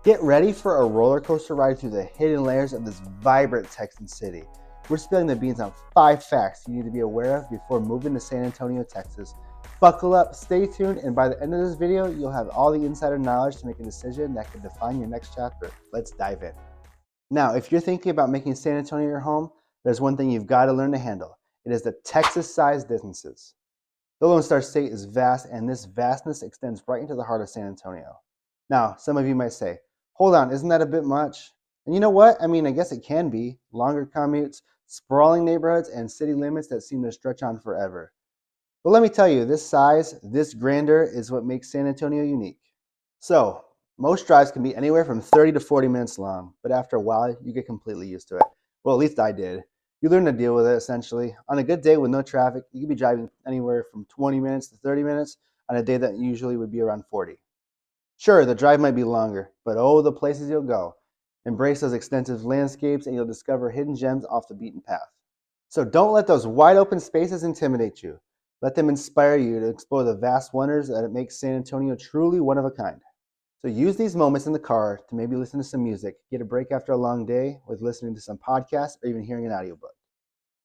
Get ready for a roller coaster ride through the hidden layers of this vibrant Texan city. We're spilling the beans on 5 facts you need to be aware of before moving to San Antonio, Texas. Buckle up, stay tuned, and by the end of this video, you'll have all the insider knowledge to make a decision that could define your next chapter. Let's dive in. Now, if you're thinking about making San Antonio your home, there's one thing you've got to learn to handle. It is the Texas-sized distances. The Lone Star State is vast, and this vastness extends right into the heart of San Antonio. Now, some of you might say, hold on, isn't that a bit much? And you know what? I mean, I guess it can be. Longer commutes, sprawling neighborhoods, and city limits that seem to stretch on forever. But let me tell you, this size, this grandeur is what makes San Antonio unique. So, most drives can be anywhere from 30 to 40 minutes long, but after a while, you get completely used to it. Well, at least I did. You learn to deal with it essentially. On a good day with no traffic, you could be driving anywhere from 20 minutes to 30 minutes on a day that usually would be around 40. Sure, the drive might be longer, but oh, the places you'll go. Embrace those extensive landscapes and you'll discover hidden gems off the beaten path. So don't let those wide open spaces intimidate you. Let them inspire you to explore the vast wonders that make San Antonio truly one of a kind. So use these moments in the car to maybe listen to some music, get a break after a long day with listening to some podcasts or even hearing an audiobook.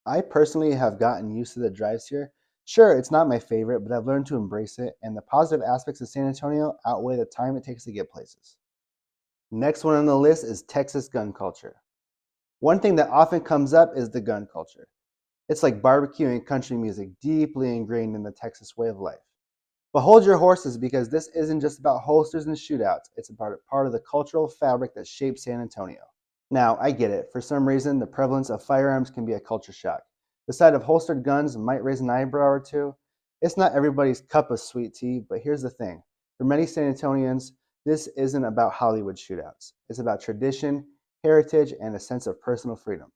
I personally have gotten used to the drives here. Sure, it's not my favorite, but I've learned to embrace it, and the positive aspects of San Antonio outweigh the time it takes to get places. Next one on the list is Texas gun culture. One thing that often comes up is the gun culture. It's like barbecue and country music, deeply ingrained in the Texas way of life. But hold your horses because this isn't just about holsters and shootouts. It's about part of the cultural fabric that shapes San Antonio. Now, I get it. For some reason, the prevalence of firearms can be a culture shock. The sight of holstered guns might raise an eyebrow or two. It's not everybody's cup of sweet tea, but here's the thing. For many San Antonians, this isn't about Hollywood shootouts. It's about tradition, heritage, and a sense of personal freedom.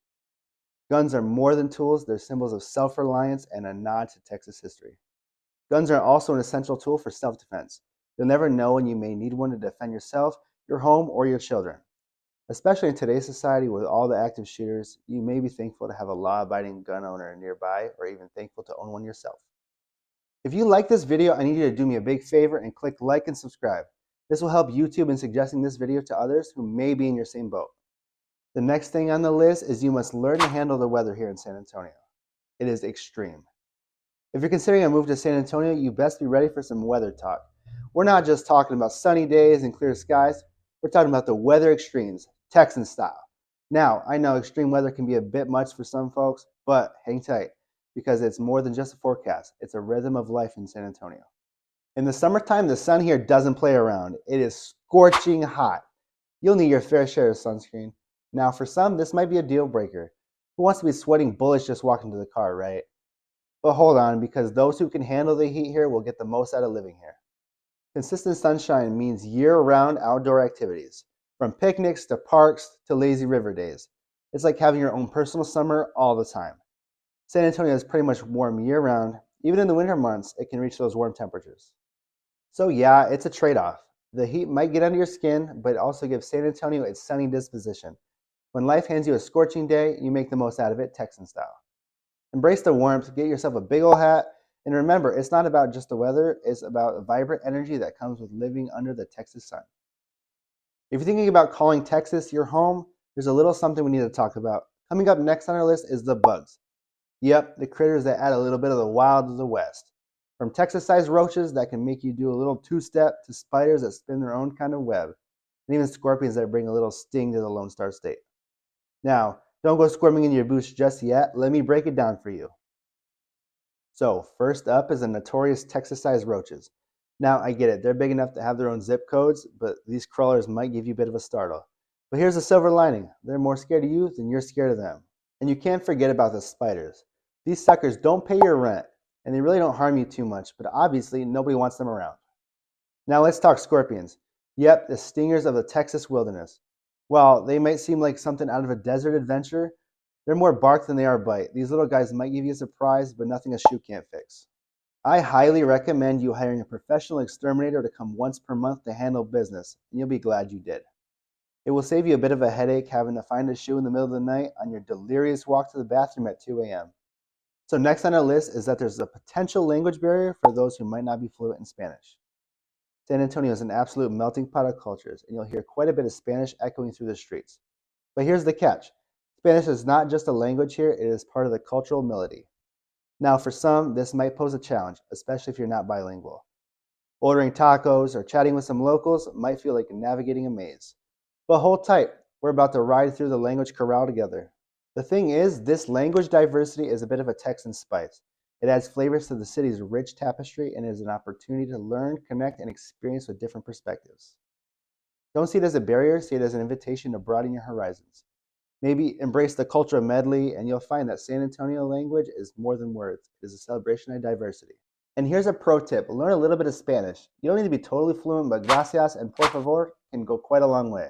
Guns are more than tools. They're symbols of self-reliance and a nod to Texas history. Guns are also an essential tool for self-defense. You'll never know when you may need one to defend yourself, your home, or your children. Especially in today's society with all the active shooters, you may be thankful to have a law-abiding gun owner nearby or even thankful to own one yourself. If you like this video, I need you to do me a big favor and click like and subscribe. This will help YouTube in suggesting this video to others who may be in your same boat. The next thing on the list is you must learn to handle the weather here in San Antonio. It is extreme. If you're considering a move to San Antonio, you best be ready for some weather talk. We're not just talking about sunny days and clear skies. We're talking about the weather extremes, Texan style. Now, I know extreme weather can be a bit much for some folks, but hang tight because it's more than just a forecast. It's a rhythm of life in San Antonio. In the summertime, the sun here doesn't play around. It is scorching hot. You'll need your fair share of sunscreen. Now, for some, this might be a deal breaker. Who wants to be sweating bullets just walking to the car, right? But hold on, because those who can handle the heat here will get the most out of living here. Consistent sunshine means year-round outdoor activities, from picnics to parks to lazy river days. It's like having your own personal summer all the time. San Antonio is pretty much warm year-round. Even in the winter months, it can reach those warm temperatures. So yeah, it's a trade-off. The heat might get under your skin, but it also gives San Antonio its sunny disposition. When life hands you a scorching day, you make the most out of it, Texan style. Embrace the warmth, get yourself a big old hat, and remember, it's not about just the weather, it's about the vibrant energy that comes with living under the Texas sun. If you're thinking about calling Texas your home, there's a little something we need to talk about. Coming up next on our list is the bugs. Yep, the critters that add a little bit of the wild of the West. From Texas-sized roaches that can make you do a little two-step to spiders that spin their own kind of web, and even scorpions that bring a little sting to the Lone Star State. Now, don't go squirming in your boots just yet. Let me break it down for you. So, first up is the notorious Texas-sized roaches. Now, I get it. They're big enough to have their own zip codes, but these crawlers might give you a bit of a startle. But here's the silver lining. They're more scared of you than you're scared of them. And you can't forget about the spiders. These suckers don't pay your rent, and they really don't harm you too much, but obviously nobody wants them around. Now let's talk scorpions. Yep, the stingers of the Texas wilderness. While they might seem like something out of a desert adventure, they're more bark than they are bite. These little guys might give you a surprise, but nothing a shoe can't fix. I highly recommend you hiring a professional exterminator to come once per month to handle business, and you'll be glad you did. It will save you a bit of a headache having to find a shoe in the middle of the night on your delirious walk to the bathroom at 2 a.m. So next on our list is that there's a potential language barrier for those who might not be fluent in Spanish. San Antonio is an absolute melting pot of cultures, and you'll hear quite a bit of Spanish echoing through the streets. But here's the catch. Spanish is not just a language here, it is part of the cultural melody. Now, for some, this might pose a challenge, especially if you're not bilingual. Ordering tacos or chatting with some locals might feel like navigating a maze. But hold tight, we're about to ride through the language corral together. The thing is, this language diversity is a bit of a Texan spice. It adds flavors to the city's rich tapestry and is an opportunity to learn, connect, and experience with different perspectives. Don't see it as a barrier, see it as an invitation to broaden your horizons. Maybe embrace the cultural medley, and you'll find that San Antonio language is more than words. It is a celebration of diversity. And here's a pro tip. Learn a little bit of Spanish. You don't need to be totally fluent, but gracias and por favor can go quite a long way.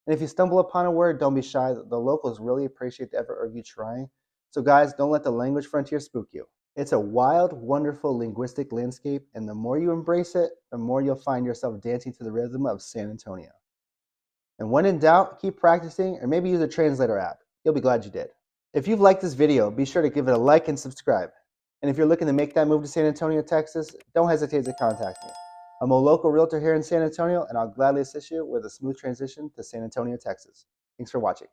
And if you stumble upon a word, don't be shy. The locals really appreciate the effort of you trying. So guys, don't let the language frontier spook you. It's a wild, wonderful linguistic landscape, and the more you embrace it, the more you'll find yourself dancing to the rhythm of San Antonio. And when in doubt, keep practicing or maybe use a translator app. You'll be glad you did. If you've liked this video, be sure to give it a like and subscribe. And if you're looking to make that move to San Antonio, Texas, don't hesitate to contact me. I'm a local realtor here in San Antonio, and I'll gladly assist you with a smooth transition to San Antonio, Texas. Thanks for watching.